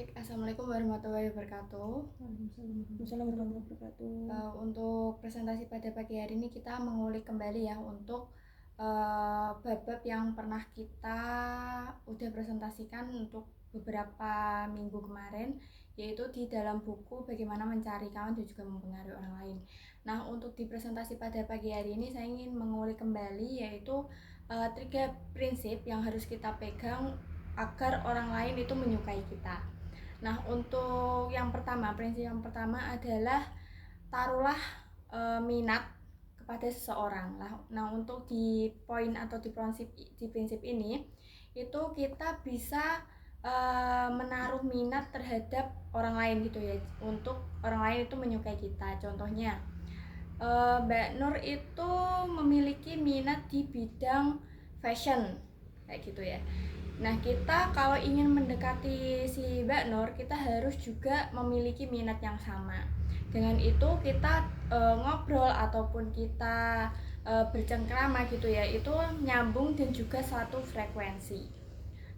Baik, Assalamualaikum warahmatullahi wabarakatuh. Waalaikumsalam warahmatullahi wabarakatuh. Untuk presentasi pada pagi hari ini kita mengulik kembali ya untuk bab-bab yang pernah kita udah presentasikan untuk beberapa minggu kemarin, yaitu di dalam buku Bagaimana Mencari Kawan dan Juga Mempengaruhi Orang Lain. Nah, untuk di presentasi pada pagi hari ini saya ingin mengulik kembali yaitu 3 prinsip yang harus kita pegang agar orang lain itu menyukai kita. Nah, untuk yang pertama, prinsip yang pertama adalah taruhlah minat kepada seseorang. Nah, untuk di poin atau di prinsip ini itu kita bisa menaruh minat terhadap orang lain gitu ya, untuk orang lain itu menyukai kita. Contohnya, Mbak Nur itu memiliki minat di bidang fashion kayak gitu ya. Nah, kita kalau ingin mendekati si Mbak Nur, kita harus juga memiliki minat yang sama. Dengan itu kita ngobrol ataupun kita bercengkrama gitu ya, itu nyambung dan juga satu frekuensi.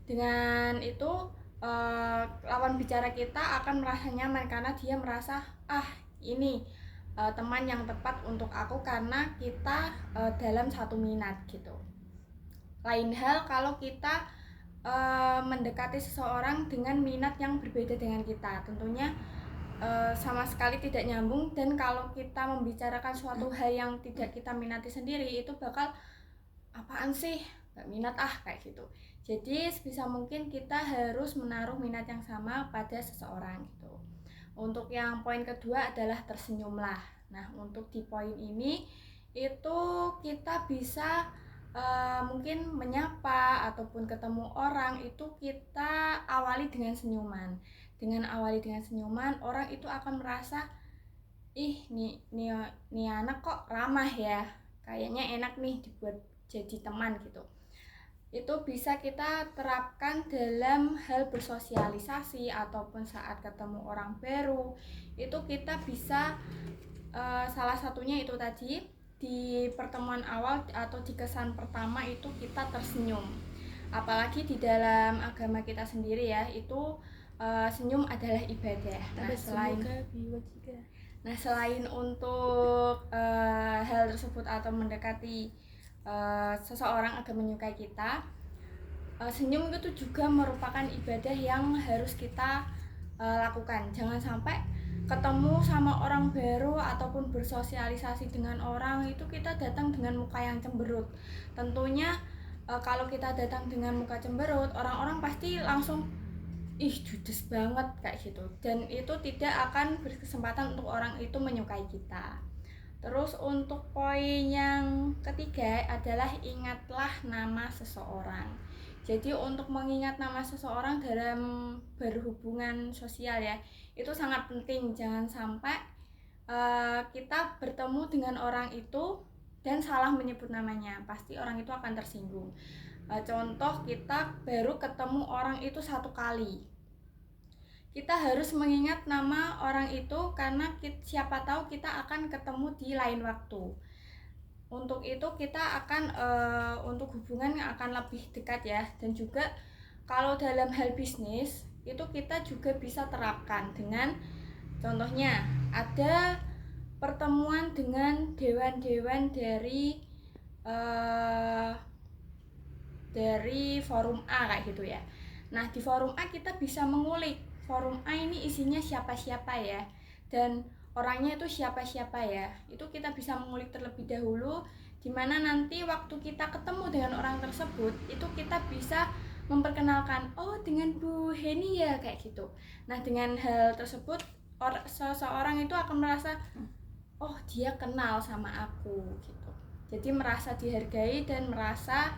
Dengan itu lawan bicara kita akan merasa nyaman karena dia merasa ini teman yang tepat untuk aku karena kita dalam satu minat gitu. Lain hal kalau kita mendekati seseorang dengan minat yang berbeda dengan kita, tentunya sama sekali tidak nyambung. Dan kalau kita membicarakan suatu hal yang tidak kita minati sendiri, itu bakal apaan sih, gak minat kayak gitu. Jadi sebisa mungkin kita harus menaruh minat yang sama pada seseorang gitu. Untuk yang poin kedua adalah tersenyumlah. Nah, untuk di poin ini itu kita bisa mungkin menyapa ataupun ketemu orang itu kita awali dengan senyuman. Dengan awali dengan senyuman, orang itu akan merasa nih anak kok ramah ya, kayaknya enak nih dibuat jadi teman gitu. Itu bisa kita terapkan dalam hal bersosialisasi ataupun saat ketemu orang baru. Itu kita bisa salah satunya itu tadi, di pertemuan awal atau di kesan pertama itu kita tersenyum. Apalagi di dalam agama kita sendiri ya, itu senyum adalah ibadah. Selain untuk hal tersebut atau mendekati seseorang agar menyukai kita, senyum itu juga merupakan ibadah yang harus kita lakukan. Jangan sampai ketemu sama orang baru ataupun bersosialisasi dengan orang itu kita datang dengan muka yang cemberut. Tentunya kalau kita datang dengan muka cemberut, orang-orang pasti langsung judes banget kayak gitu, dan itu tidak akan berkesempatan untuk orang itu menyukai kita. Terus untuk poin yang ketiga adalah ingatlah nama seseorang. Jadi untuk mengingat nama seseorang dalam berhubungan sosial ya, itu sangat penting. Jangan sampai kita bertemu dengan orang itu dan salah menyebut namanya, pasti orang itu akan tersinggung. Contoh, kita baru ketemu orang itu satu kali, kita harus mengingat nama orang itu karena siapa tahu kita akan ketemu di lain waktu. Untuk itu kita akan untuk hubungan yang akan lebih dekat ya. Dan juga kalau dalam hal bisnis itu kita juga bisa terapkan dengan, contohnya ada pertemuan dengan dewan-dewan dari forum A kayak gitu ya. Nah, di forum A kita bisa mengulik forum A ini isinya siapa-siapa ya, dan orangnya itu siapa-siapa ya. Itu kita bisa mengulik terlebih dahulu, dimana nanti waktu kita ketemu dengan orang tersebut itu kita bisa memperkenalkan, oh dengan Bu Heni ya kayak gitu. Nah, dengan hal tersebut seseorang itu akan merasa, oh dia kenal sama aku gitu. Jadi merasa dihargai dan merasa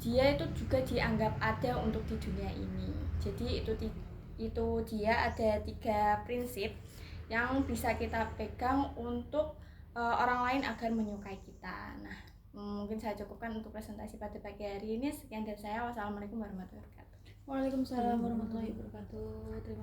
dia itu juga dianggap ada untuk di dunia ini. Jadi itu dia ada 3 prinsip yang bisa kita pegang untuk orang lain agar menyukai kita. Nah, mungkin saya cukupkan untuk presentasi pada pagi hari ini. Sekian dari saya. Wassalamualaikum warahmatullahi wabarakatuh. Waalaikumsalam warahmatullahi wabarakatuh. Terima